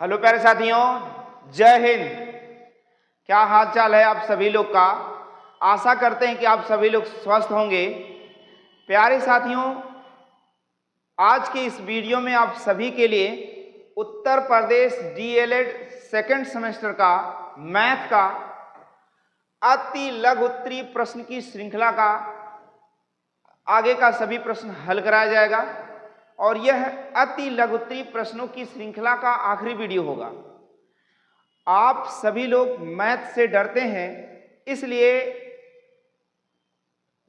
Hello प्यारे साथियों, जय हिंद। क्या हाल चाल है आप सभी लोग का। आशा करते हैं कि आप सभी लोग स्वस्थ होंगे। प्यारे साथियों, आज के इस वीडियो में आप सभी के लिए Uttar Pradesh DElEd second semester का मैथ का अति लघु उत्तरीय प्रश्न की श्रृंखला का आगे का सभी प्रश्न हल कराया जाएगा और यह अति लघु उत्तरीय प्रश्नों की श्रृंखला का आखिरी वीडियो होगा। आप सभी लोग मैथ से डरते हैं, इसलिए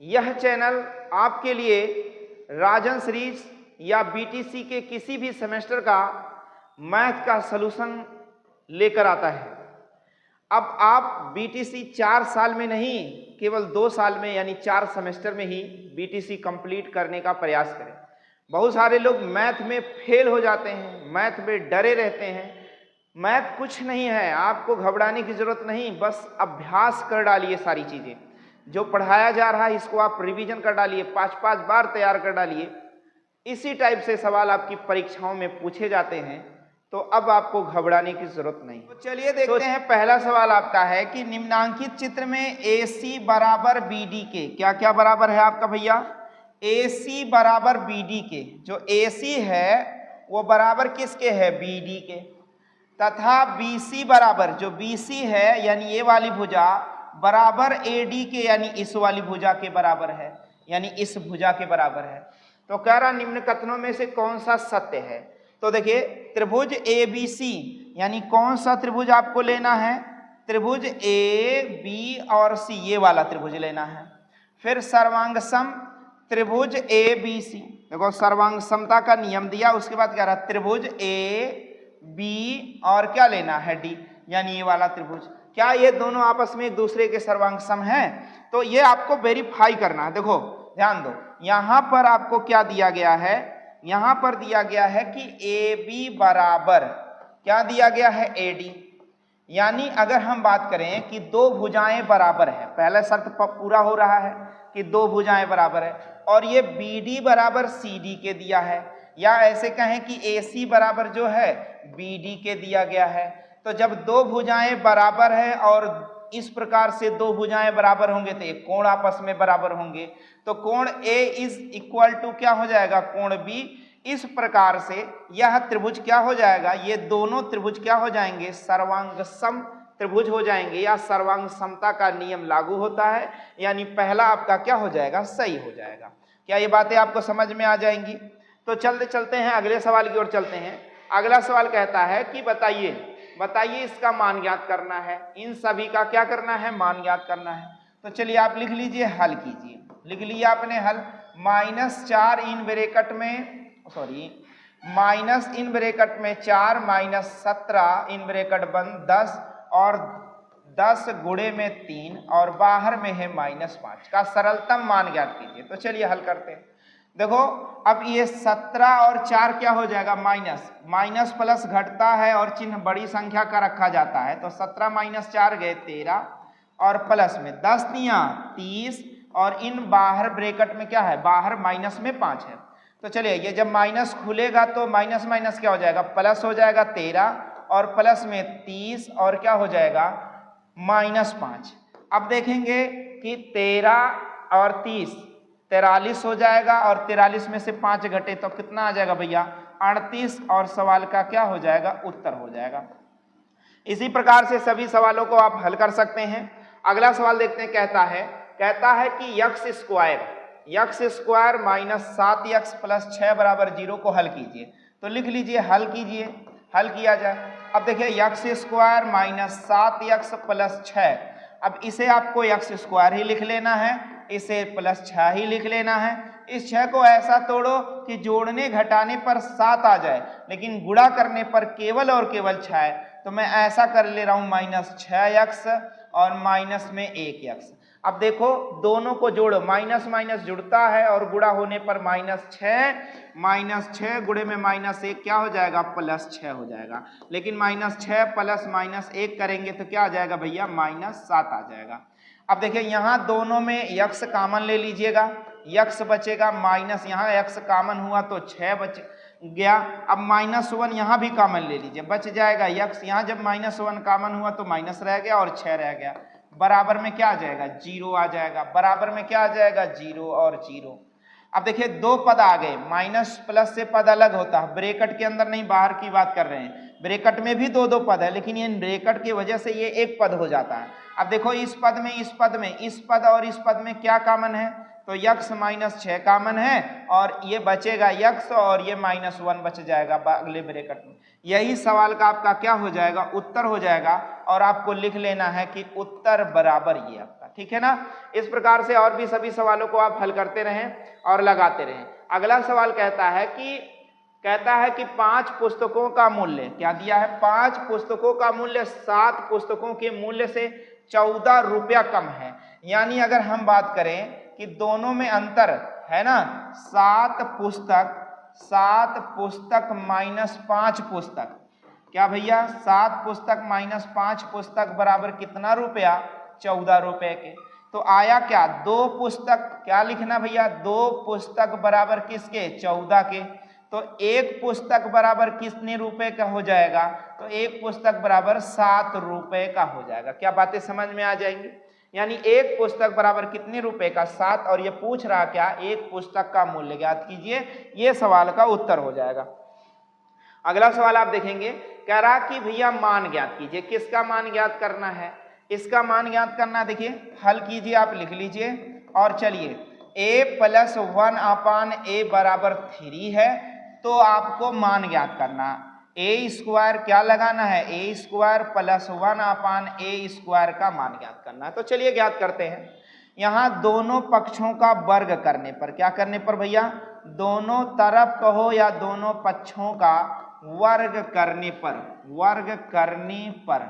यह चैनल आपके लिए राजन सीरीज या बीटीसी के किसी भी सेमेस्टर का मैथ का सलूशन लेकर आता है। अब आप बीटीसी 4 साल में नहीं, केवल 2 साल में यानी 4 सेमेस्टर में ही बीटीसी कंप्लीट करने का प्रयास करें। बहुत सारे लोग मैथ में फेल हो जाते हैं, मैथ में डरे रहते हैं। मैथ कुछ नहीं है, आपको घबराने की जरूरत नहीं, बस अभ्यास कर डालिए। सारी चीजें जो पढ़ाया जा रहा है इसको आप रिवीजन कर डालिए, 5-5 बार तैयार कर डालिए। इसी टाइप से सवाल आपकी परीक्षाओं में पूछे जाते हैं, तो अब आपको घबराने की जरूरत नहीं। तो चलिए देखते हैं। पहला सवाल आपका है कि निम्नांकित चित्र में AC बराबर BD के क्या क्या बराबर है आपका भैया। AC बराबर BD के, जो AC है वो बराबर किसके है, BD के, तथा BC बराबर, जो BC है यानी ये वाली भुजा बराबर AD के यानी इस वाली भुजा के बराबर है, यानी इस भुजा के बराबर है। तो कह रहा निम्न कथनों में से कौन सा सत्य है। तो देखिए, त्रिभुज ABC यानी कौन सा त्रिभुज आपको लेना है, त्रिभुज AB और C, ये वाला त्रिभुज लेना है। फिर सर्वांग सम त्रिभुज ABC, देखो सर्वांग समता का नियम दिया, उसके बाद कह रहा त्रिभुज AB और क्या लेना है, D, यानी ये वाला त्रिभुज। क्या ये दोनों आपस में एक दूसरे के सर्वांग सम हैं, तो ये आपको वेरीफाई करना है। देखो ध्यान दो, यहां पर आपको क्या दिया गया है, यहां पर दिया गया है कि AB बराबर क्या दिया गया है, AD। यानी अगर हम बात करें कि दो भुजाएं बराबर है, पहला शर्त पूरा हो रहा है कि दो भुजाएं बराबर है, और ये BD बराबर CD के दिया है, या ऐसे कहें कि AC बराबर जो है BD के दिया गया है। तो जब दो भुजाएं बराबर है और इस प्रकार से दो भुजाएं बराबर होंगे तो एक कोण आपस में बराबर होंगे, तो कोण A इज इक्वल टू क्या हो जाएगा, कोण B। इस प्रकार से यह त्रिभुज क्या हो जाएगा, ये दोनों त्रिभुज क्या हो जाएंगे, सर्वांग सम त्रिभुज हो जाएंगे, या सर्वांग समता का नियम लागू होता है, यानी पहला आपका क्या हो जाएगा, सही हो जाएगा। क्या ये बातें आपको समझ में आ जाएंगी। तो चलते चलते हैं अगले सवाल की ओर चलते हैं। अगला सवाल कहता है कि बताइए इसका मान ज्ञात करना है, इन सभी का क्या करना है, मान ज्ञात करना है। तो चलिए आप लिख लीजिए, हल कीजिए। लिख लिया आपने हल, -4 इन ब्रैकेट में, माइनस इन ब्रैकेट में 4 -17 इन ब्रैकेट बंद 10 और 10 गुणे में 3 और बाहर में है -5 का सरलतम मान ज्ञात कीजिए। तो चलिए हल करते हैं। देखो अब ये 17 और 4 क्या हो जाएगा, माइनस प्लस घटता है और चिन्ह बड़ी संख्या का रखा जाता है। तो 17 - 4 गए 13 और प्लस में 10 तियां 30 और इन बाहर ब्रैकेट में क्या है, बाहर माइनस में 5 है। तो चलिए ये जब माइनस खुलेगा तो माइनस माइनस क्या हो जाएगा, प्लस हो जाएगा 13 और प्लस में 30 और क्या हो जाएगा -5। अब देखेंगे कि 13 और 30 43 हो जाएगा और 43 में से 5 घटे तो कितना आ जाएगा भैया, 38 और सवाल का क्या हो जाएगा, उत्तर हो जाएगा। इसी प्रकार से सभी सवालों को आप हल कर सकते हैं। अगला सवाल देखते हैं। कहता है कि x स्क्वायर -7x + 6 = 0 को हल कीजिए। तो लिख लीजिए, हल कीजिए, हल किया जाए। अब देखिए x स्क्वायर -7x + 6, अब इसे आपको x स्क्वायर ही लिख लेना है, इसे +6 ही लिख लेना है। इस 6 को ऐसा तोड़ो कि जोड़ने घटाने पर 7 आ जाए, लेकिन गुणा करने पर केवल और केवल 6 है। तो मैं ऐसा कर ले रहा हूं, -6x और माइनस में 1x। अब देखो दोनों को जोड़ो, माइनस माइनस जुड़ता है और गुणा होने पर -6 गुणे में -1 क्या हो जाएगा, +6 हो जाएगा। लेकिन -6 प्लस -1 करेंगे तो क्या आ जाएगा भैया, -7 आ जाएगा। अब देखिए यहाँ दोनों में x कॉमन ले लीजिएगा, x बचेगा माइनस, यहाँ x कॉमन हुआ तो 6 गया। अब -1 यहाँ भी कॉमन ले लीजिए, बच जाएगा यक्स। यहाँ जब -1 कॉमन हुआ तो माइनस रह गया और 6 रह गया। बराबर में क्या आ जाएगा, 0 आ जाएगा। बराबर में क्या आ जाएगा, 0 और 0। अब देखिए दो पद आ गए, माइनस प्लस से पद अलग होता है, ब्रैकेट के अंदर नहीं, बाहर की बात कर रहे हैं। ब्रैकेट में भी दो दो पद है, लेकिन ये ब्रैकेट की वजह से ये एक पद हो जाता है। अब देखो इस पद में, इस पद में, इस पद और इस पद में क्या कॉमन है, तो यक्स -6 कॉमन है और ये बचेगा यक्स और ये -1 बच जाएगा अगले ब्रैकेट में। यही सवाल का आपका क्या हो जाएगा, उत्तर हो जाएगा। और आपको लिख लेना है कि उत्तर बराबर ये आपका, ठीक है ना। इस प्रकार से और भी सभी सवालों को आप हल करते रहें और लगाते रहें। अगला सवाल कहता है कि 5 पुस्तकों का मूल्य, क्या दिया है, 5 पुस्तकों का मूल्य 7 पुस्तकों के मूल्य से 14 रुपया कम है। यानी अगर हम बात करें कि दोनों में अंतर है ना, 7 पुस्तक -5 पुस्तक, क्या भैया 7 पुस्तक -5 पुस्तक बराबर कितना रुपया, 14 रुपए के। तो आया क्या, 2 पुस्तक, क्या लिखना भैया, 2 पुस्तक बराबर किसके, 14 के। तो एक पुस्तक बराबर कितने रुपए का हो जाएगा, तो एक पुस्तक बराबर 7 रुपए का हो जाएगा। क्या बातें समझ में आ जाएंगी। यानी एक पुस्तक बराबर कितने रुपए का, 7। और ये पूछ रहा क्या, एक पुस्तक का मूल्य ज्ञात कीजिए। ये सवाल का उत्तर हो जाएगा। अगला सवाल आप देखेंगे, कह रहा कि भैया मान ज्ञात कीजिए। किसका मान ज्ञात करना है, इसका मान ज्ञात करना। देखिए हल कीजिए, आप लिख लीजिए और चलिए a + 1/a बराबर 3 है, तो आपको मान ज्ञात करना। a² क्या लगाना है, a² + 1/a² का मान ज्ञात करना है। तो चलिए ज्ञात करते हैं। यहाँ दोनों पक्षों का वर्ग करने पर, क्या करने पर भैया, दोनों तरफ कहो या दोनों पक्षों का वर्ग करने पर,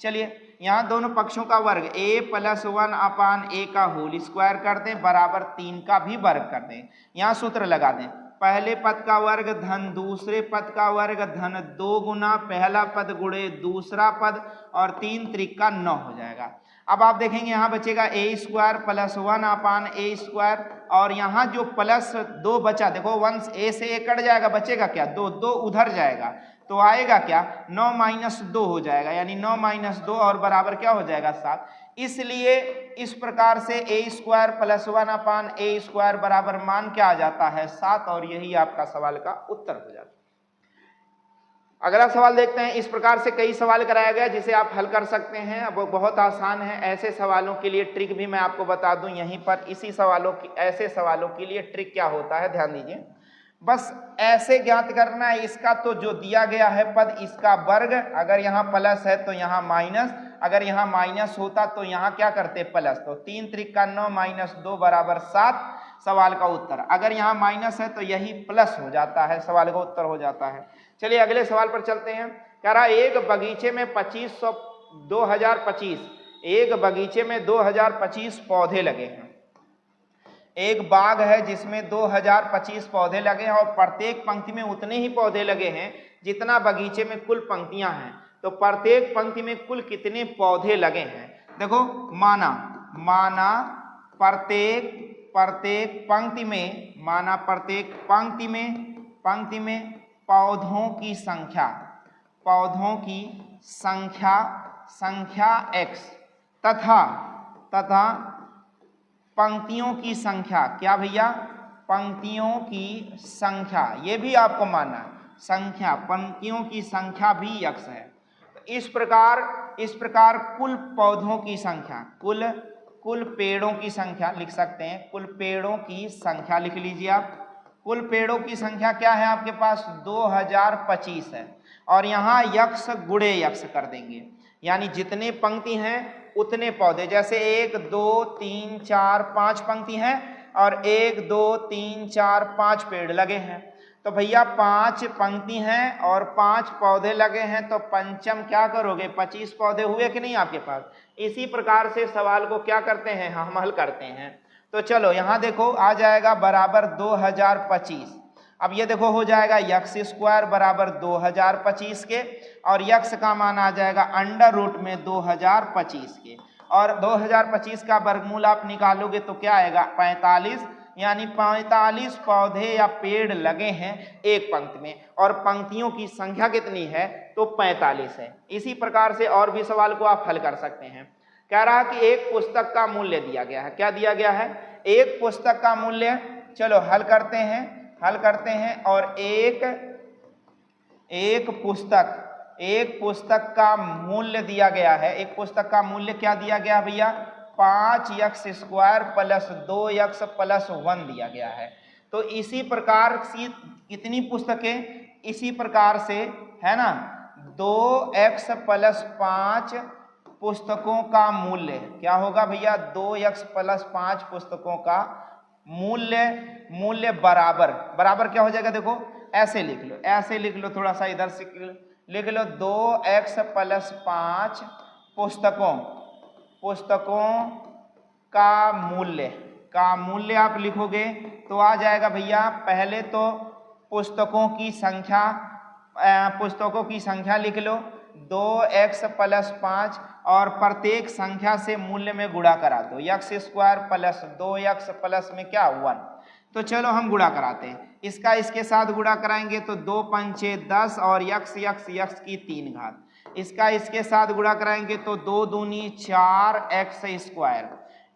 चलिए यहाँ दोनों पक्षों का वर्ग a + 1/a का होल स्क्वायर कर दें, बराबर 3 का भी वर्ग कर दें। यहाँ सूत्र लगा दें, पहले पद का वर्ग धन दूसरे पद का वर्ग धन 2 गुना पहला पद गुणे दूसरा पद, और 3 त्रिका 9 हो जाएगा। अब आप देखेंगे यहाँ बचेगा a² + 1/a², और यहाँ जो +2 बचा, देखो 1 a से a कट जाएगा, बचेगा क्या, 2 उधर जाएगा, तो आएगा क्या, 9 - 2 हो जाएगा। यानी 9 - 2 और बराबर क्या हो जाएगा, 7। इसलिए इस प्रकार से a² + 1/a² बराबर मान क्या आ जाता है, 7। और यही आपका सवाल का उत्तर हो जाता है। अगला सवाल देखते हैं। इस प्रकार से कई सवाल कराया गया जिसे आप हल कर सकते हैं। अब बहुत आसान है। ऐसे सवालों के लिए ट्रिक भी मैं आपको बता दूं यहीं पर। ऐसे सवालों के लिए ट्रिक क्या होता है, ध्यान दीजिए। बस ऐसे ज्ञात करना है, इसका तो जो दिया गया है पद, इसका वर्ग, अगर यहाँ प्लस है तो यहाँ माइनस, अगर यहाँ माइनस होता तो यहाँ क्या करते, प्लस। तो 3 त्रिका 9 - 2 बराबर 7, सवाल का उत्तर। अगर यहाँ माइनस है तो यही प्लस हो जाता है, सवाल का उत्तर हो जाता है। चलिए अगले सवाल पर चलते हैं। कह रहा एक बगीचे में 2025 पौधे लगे हैं। एक बाग है जिसमें 2025 पौधे लगे हैं, और प्रत्येक पंक्ति में उतने ही पौधे लगे हैं जितना बगीचे में कुल पंक्तियां हैं। तो प्रत्येक पंक्ति में कुल कितने पौधे लगे हैं। देखो माना प्रत्येक पंक्ति में पौधों की संख्या x तथा पंक्तियों की संख्या, क्या भैया, पंक्तियों की संख्या, ये भी आपको मानना है, संख्या, पंक्तियों की संख्या भी x है। तो इस प्रकार कुल पौधों की संख्या, कुल पेड़ों की संख्या लिख सकते हैं। कुल पेड़ों की संख्या लिख लीजिए आप। कुल पेड़ों की संख्या क्या है आपके पास, 2025 है, और यहाँ यक्स गुणे यक्स कर देंगे। यानी जितने पंक्ति हैं उतने पौधे, जैसे 1 2 3 4 5 पंक्ति हैं और 1 2 3 4 5 पेड़ लगे हैं। तो भैया 5 पंक्ति हैं और 5 पौधे लगे हैं, तो पंचम क्या करोगे, 25 पौधे हुए कि नहीं आपके पास। इसी प्रकार से सवाल को क्या करते हैं, हम हल करते हैं। तो चलो यहाँ देखो आ जाएगा बराबर 2025। अब ये देखो हो जाएगा x² बराबर 2025 के, और यक्स का मान आ जाएगा √ में 2025 के, और 2025 का वर्गमूल आप निकालोगे तो क्या आएगा 45। यानी 45 पौधे या पेड़ लगे हैं एक पंक्ति में, और पंक्तियों की संख्या कितनी है, तो 45 है। इसी प्रकार से और भी सवाल को आप हल कर सकते हैं। कह रहा कि एक पुस्तक का मूल्य दिया गया है। क्या दिया गया है, एक पुस्तक का मूल्य। चलो हल करते हैं और एक पुस्तक का मूल्य दिया गया है। एक पुस्तक का मूल्य क्या दिया गया भैया, 5x² प्लस 2x प्लस 1 दिया गया है। तो इसी प्रकार से कितनी पुस्तकें, इसी प्रकार से है ना, 2x प्लस 5 पुस्तकों का मूल्य क्या होगा भैया, 2x प्लस 5 पुस्तकों का मूल्य बराबर क्या हो जाएगा, देखो ऐसे लिख लो, थोड़ा सा इधर से लिख लो, 2x प्लस 5 पुस्तकों का मूल्य आप लिखोगे तो आ जाएगा भैया, पहले तो पुस्तकों की संख्या लिख लो 2x प्लस 5 और प्रत्येक संख्या से मूल्य में गुणा करा दो, x² प्लस 2x प्लस में क्या 1। तो चलो हम गुणा कराते हैं, इसका इसके साथ गुणा कराएंगे तो 2 पंचे 10 और x की 3 घात, इसका इसके साथ गुणा कराएंगे तो 2 दूनी 4x²,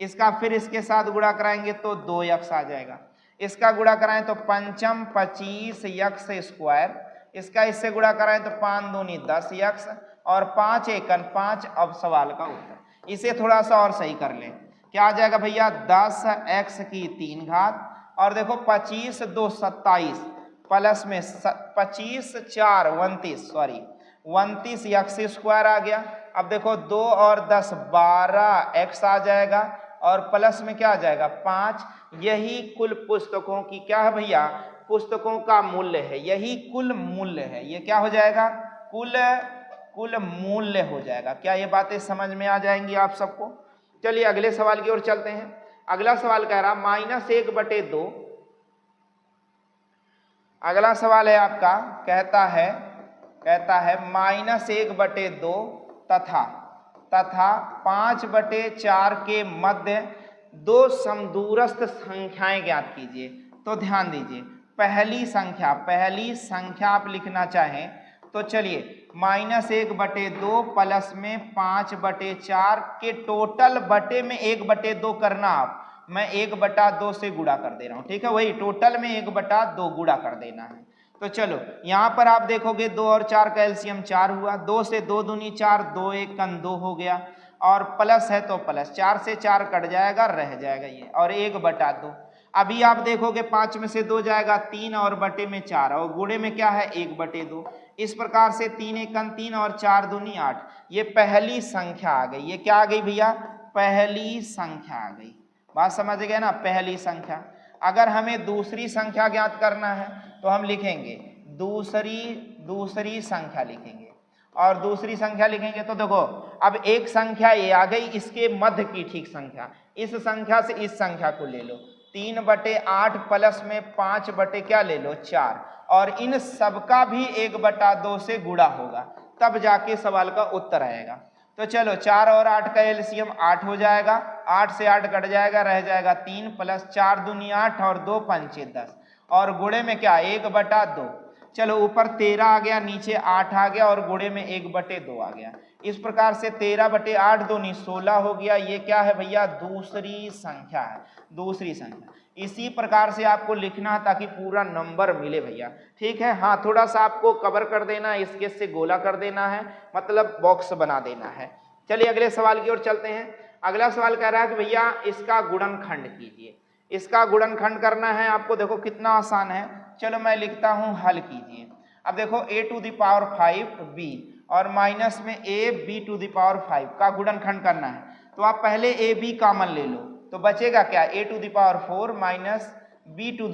इसका फिर इसके साथ गुणा कराएंगे तो 2x आ जाएगा, इसका गुणा कराएं तो 5 25x², इसका इससे गुणा कराएं तो 5 दूनी 10x और 5 एकन 5। अब सवाल का उत्तर, इसे थोड़ा सा और सही कर लें, क्या आ जाएगा भैया, 10x की 3 घात और देखो 25 2 27 प्लस में 25 4 29 x² आ गया। अब देखो 2 और 10 12x आ जाएगा और प्लस में क्या आ जाएगा 5। यही कुल पुस्तकों की क्या है भैया, पुस्तकों का मूल्य है, यही कुल मूल्य है। ये क्या हो जाएगा, कुल मूल्य हो जाएगा। क्या ये बातें समझ में आ जाएंगी आप सबको। चलिए अगले सवाल की ओर चलते हैं। अगला सवाल कह रहा -1/2। अगला सवाल है आपका, कहता है -1/2 तथा 5/4 के मध्य 2 समदूरस्थ संख्याएं ज्ञात कीजिए। तो ध्यान दीजिए, पहली संख्या आप लिखना चाहें तो चलिए -1/2 प्लस में 5/4 के टोटल बटे में 1/2 करना आप, मैं 1/2 से गुणा कर दे रहा हूं, ठीक है, वही टोटल में 1/2 गुणा कर देना है। तो चलो यहां पर आप देखोगे 2 और 4 का एलसीएम 4 हुआ, 2 से 2 दूनी 4, 2 1 2 हो गया और प्लस है तो प्लस, 4 से 4 कट जाएगा, रह जाएगा ये और 1/2। अभी आप देखोगे 5 में से 2 जाएगा 3 और बटे में 4 और गुणे में क्या है 1/2। इस प्रकार से 3 1 3 और 4 दूनी 8। ये पहली संख्या आ गई। ये क्या आ गई भैया, पहली संख्या आ गई। बात समझ गए ना, पहली संख्या। अगर हमें दूसरी संख्या ज्ञात करना है तो हम लिखेंगे दूसरी संख्या लिखेंगे, और दूसरी संख्या लिखेंगे तो देखो अब एक संख्या ये आ गई, इसके मध्य की ठीक संख्या, इस संख्या से इस संख्या को ले लो, 3/8 प्लस में 5 क्या ले लो 4, और इन सबका भी 1/2 से गुणा होगा, तब जाके सवाल का उत्तर आएगा। तो चलो 4 और 8 का एलसीएम 8 हो जाएगा, 8 से 8 कट जाएगा, रह जाएगा 3 प्लस 4 दूनी 8 और 2 पंचे 10 और गुणे में क्या 1/2। चलो ऊपर 13 आ गया, नीचे 8 आ गया और गुणे में 1/2 आ गया। इस प्रकार से 13/8 दूनी 16 हो गया। ये क्या है भैया, दूसरी संख्या है, दूसरी संख्या। इसी प्रकार से आपको लिखना ताकि पूरा नंबर मिले भैया, ठीक है। हाँ, थोड़ा सा आपको कवर कर देना है, इसके से गोला कर देना है, मतलब बॉक्स बना देना है। चलिए अगले सवाल की ओर चलते हैं। अगला सवाल कह रहा है कि भैया इसका गुणनखंड कीजिए। इसका गुणनखंड करना है आपको, देखो कितना आसान है। चलो मैं लिखता हूं, हल कीजिए। अब देखो a⁵b और माइनस में ab⁵ का गुणनखंड करना है, तो आप पहले ab कॉमन ले लो, तो बचेगा क्या a⁴ माइनस b⁴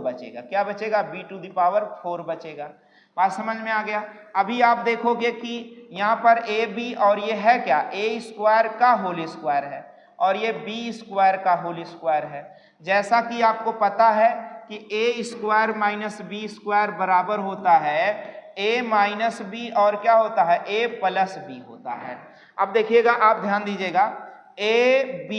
बचेगा। क्या बचेगा, b⁴ बचेगा। बात समझ में आ गया। अभी आप देखोगे कि यहाँ पर ab और ये है क्या, a² का होल स्क्वायर है और ये b² का होल स्क्वायर है। जैसा कि आपको पता है कि a² माइनस b² बराबर होता है a माइनस b और क्या होता है a प्लस b होता है। अब देखिएगा, आप ध्यान दीजिएगा, a b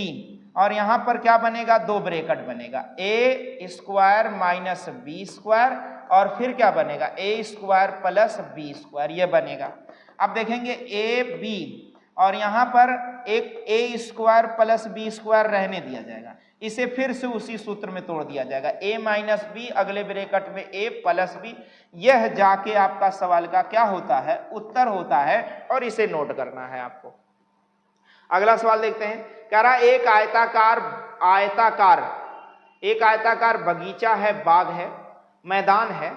और यहां पर क्या बनेगा, 2 ब्रैकेट बनेगा, ए स्क्वायर माइनस बी स्क्वायर और फिर क्या बनेगा, ए स्क्वायर प्लस बी स्क्वायर, ये बनेगा। अब देखेंगे ए बी और यहां पर एक ए स्क्वायर प्लस बी स्क्वायर रहने दिया जाएगा, इसे फिर से उसी सूत्र में तोड़ दिया जाएगा, ए माइनस बी अगले ब्रैकेट में ए प्लस बी। यह जाके आपका सवाल का क्या होता है, उत्तर होता है, और इसे नोट करना है आपको। अगला सवाल देखते हैं, कह रहा एक आयताकार बगीचा है, बाग है, मैदान है।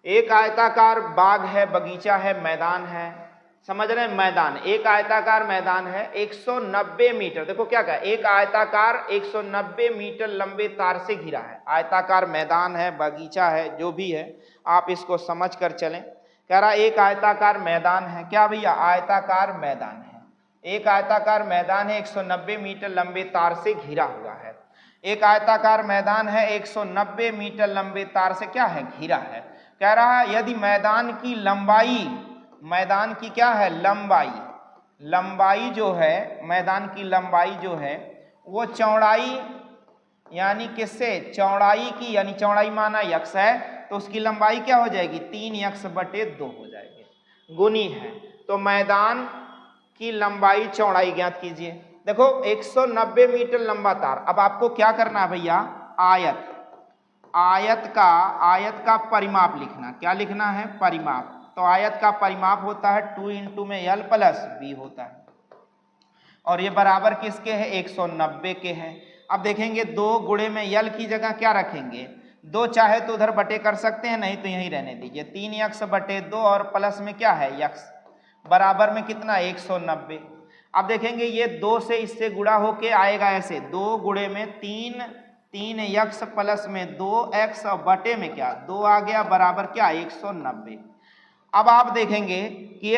एक आयताकार बाग है, बगीचा है, मैदान है, समझ रहे हैं, मैदान, एक आयताकार मैदान है, 190 मीटर, देखो क्या कहा, एक आयताकार 190 मीटर लंबे तार से घिरा है। आयताकार मैदान है, बगीचा है, जो भी है आप इसको समझ कर चलें। कह रहा एक आयताकार मैदान है, क्या भैया, आयताकार मैदान है, एक आयताकार मैदान है, 190 मीटर लंबे तार से घिरा हुआ है। एक आयताकार मैदान है, 190 मीटर लंबे तार से क्या है, घिरा है। कह रहा यदि मैदान की लंबाई, मैदान की क्या है, लंबाई जो है, मैदान की लंबाई जो है वो चौड़ाई, यानी किससे, चौड़ाई की, यानी चौड़ाई माना यक्स है, तो उसकी लंबाई क्या हो जाएगी, 3x/2 हो जाएगी, गुनी है। तो मैदान की लंबाई चौड़ाई ज्ञात कीजिए। देखो 190 मीटर लंबा तार, अब आपको क्या करना है भैया, आयत का परिमाप लिखना, क्या लिखना है, परिमाप। तो आयत का परिमाप होता है 2 इंटू में l प्लस b होता है, और ये बराबर किसके है, 190 के हैं। अब देखेंगे 2 गुणे में l की जगह क्या रखेंगे, 2 चाहे तो उधर बटे कर सकते हैं, नहीं तो यहीं रहने दीजिए, 3x/2 और प्लस में क्या है x, बराबर में कितना, 190। अब देखेंगे ये 2 से इससे गुणा होके आएगा ऐसे, 2 गुणे में 3x प्लस में 2x और बटे में क्या, 2 आ गया, बराबर क्या, 190। अब आप देखेंगे कि ये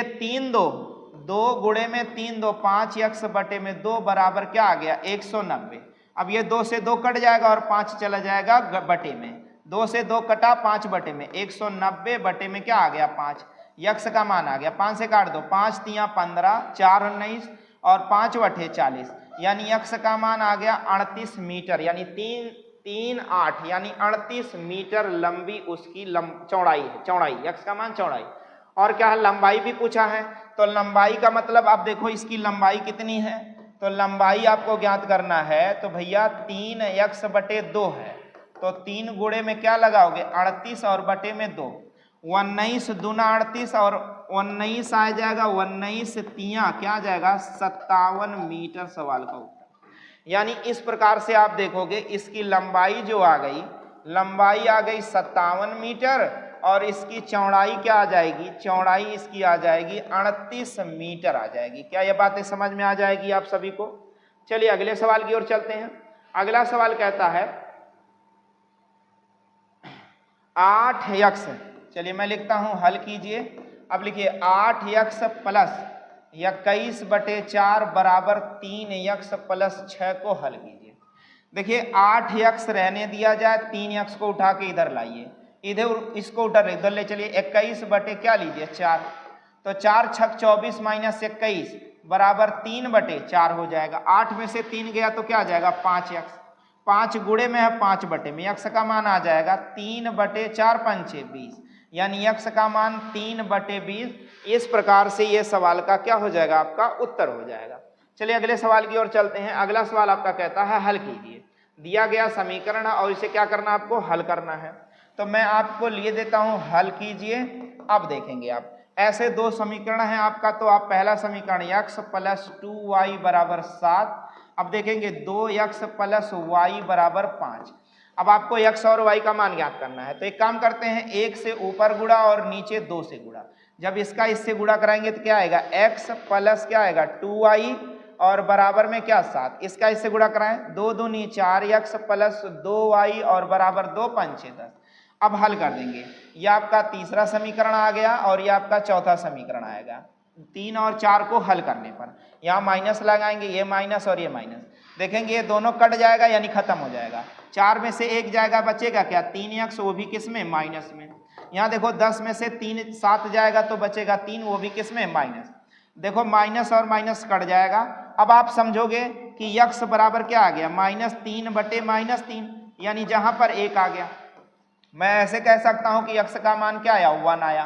2 गुणे में 3 5x बटे में 2 बराबर क्या आ गया, 190। अब ये 2 से 2 कट जाएगा और 5 चला जाएगा बटे में, 2 से 2 कटा, 5 बटे में, 190 बटे में क्या आ गया, 5, यक्स का मान आ गया, 5 से काट दो, 5 तिया 15, 4 19 और 5 बटे 40, यानी यक्स का मान आ गया 38 मीटर, यानी 338 यानी 38 मीटर लंबी उसकी चौड़ाई है, चौड़ाई, यक्स का मान चौड़ाई। और क्या है, लंबाई भी पूछा है, तो लंबाई का मतलब आप देखो इसकी लंबाई कितनी है, तो लंबाई आपको ज्ञात करना है, तो भैया 3x/2 है, तो 3 गुणे में क्या लगाओगे, 38 और बटे में 2, 19 दूना 38 और 19 आ जाएगा, 19 तिया क्या आ जाएगा, 57 मीटर, सवाल का उत्तर। यानी इस प्रकार से आप देखोगे इसकी लंबाई जो आ गई, लंबाई आ गई 57 मीटर और इसकी चौड़ाई क्या आ जाएगी, चौड़ाई इसकी आ जाएगी 38 मीटर आ जाएगी। क्या ये बातें समझ में आ जाएगी आप सभी को? चलिए अगले सवाल की ओर चलते हैं। अगला सवाल कहता है 8x, चलिए मैं लिखता हूं, हल कीजिए। अब लिखिए 8x प्लस 21/4 बराबर 3x प्लस 6 को हल कीजिए। देखिए 8x रहने दिया जाए, 3x को उठा के इधर लाइए, इधर इसको इधर ले चलिए, 21 बटे क्या लीजिए 4, तो 4 छक 24 माइनस 21 बराबर 3/4 हो जाएगा। 8 में से 3 गया तो क्या आ जाएगा 5x, 5 गुणे में है 5 बटे में, x का मान आ जाएगा 3/4 पंचे 20, यानी x का मान 3/20। इस प्रकार से ये सवाल का क्या हो जाएगा, आपका उत्तर हो जाएगा। चलिए अगले सवाल की ओर चलते हैं। अगला सवाल आपका कहता है हल कीजिए। दिया गया समीकरण और इसे क्या करना, आपको हल करना है। तो मैं आपको लिए देता हूं, हल कीजिए। अब देखेंगे आप ऐसे 2 समीकरण हैं आपका, तो आप पहला समीकरण x प्लस 2y बराबर 7, अब देखेंगे 2x प्लस y बराबर 5। अब आपको x और y का मान ज्ञात करना है, तो एक काम करते हैं, 1 से ऊपर गुणा और नीचे 2 से गुणा। जब इसका इससे गुणा कराएंगे तो क्या आएगा, x प्लस क्या आएगा 2y और बराबर में क्या 7, इसका इससे गुणा कराएं, 2 दूनी 4x प्लस 2y और बराबर 2 पंचे 10। अब हल कर देंगे, ये आपका तीसरा समीकरण आ गया और ये आपका चौथा समीकरण आएगा। 3 और 4 को हल करने पर यहाँ माइनस लगाएंगे, ये माइनस और ये माइनस, देखेंगे ये दोनों कट जाएगा यानी खत्म हो जाएगा। 4 में से 1 जाएगा, बचेगा क्या 3x, वो भी किस में, माइनस में। यहाँ देखो 10 में से 7 जाएगा तो बचेगा 3, वो भी किस में, माइनस। देखो माइनस और माइनस कट जाएगा। अब आप समझोगे कि यक्स बराबर क्या आ गया, -3/-3, यानी जहां पर 1 आ गया। मैं ऐसे कह सकता हूं कि यक्स का मान क्या आया, 1 आया।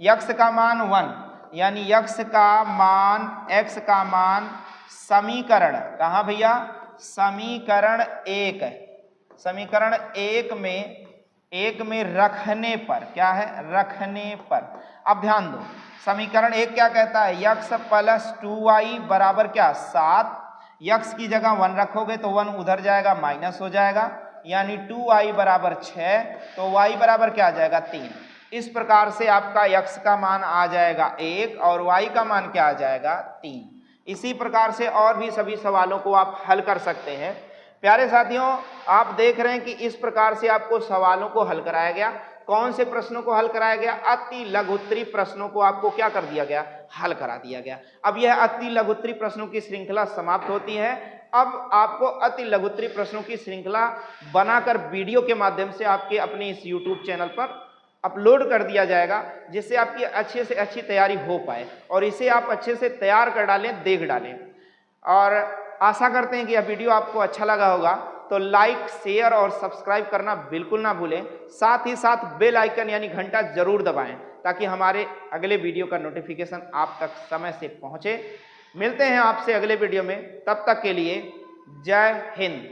यक्स का मान 1, यानी यक्स का मान, एक्स का मान समीकरण, कहां भैया, समीकरण 1 है, समीकरण 1 में रखने पर, क्या है, रखने पर। अब ध्यान दो, समीकरण 1 क्या कहता है, यक्स प्लस 2y बराबर क्या, 7। यक्स की जगह 1 रखोगे तो 1 उधर जाएगा, माइनस हो जाएगा, यानी 2y बराबर 6, तो y बराबर क्या आ जाएगा, 3। इस प्रकार से आपका यक्स का मान आ जाएगा 1 और y का मान क्या आ जाएगा, 3। इसी प्रकार से और भी सभी सवालों को आप हल कर सकते हैं। प्यारे साथियों, आप देख रहे हैं कि इस प्रकार से आपको सवालों को हल कराया गया। कौन से प्रश्नों को हल कराया गया, अति लघुत्तरी प्रश्नों को आपको क्या कर दिया गया, हल करा दिया गया। अब यह अति लघुत्तरी प्रश्नों की श्रृंखला समाप्त होती है। अब आपको अति लघुत्तरी प्रश्नों की श्रृंखला बनाकर वीडियो के माध्यम से आपके अपने इस YouTube चैनल पर अपलोड कर दिया जाएगा, जिससे आपकी अच्छे से अच्छी तैयारी हो पाए और इसे आप अच्छे से तैयार कर डालें, देख डालें। और आशा करते हैं कि यह वीडियो आपको अच्छा लगा होगा, तो लाइक, शेयर और सब्सक्राइब करना बिल्कुल ना भूलें। साथ ही साथ बेल आइकन यानी घंटा जरूर दबाएं, ताकि हमारे अगले वीडियो का नोटिफिकेशन आप तक समय से पहुंचे। मिलते हैं आपसे अगले वीडियो में, तब तक के लिए जय हिंद।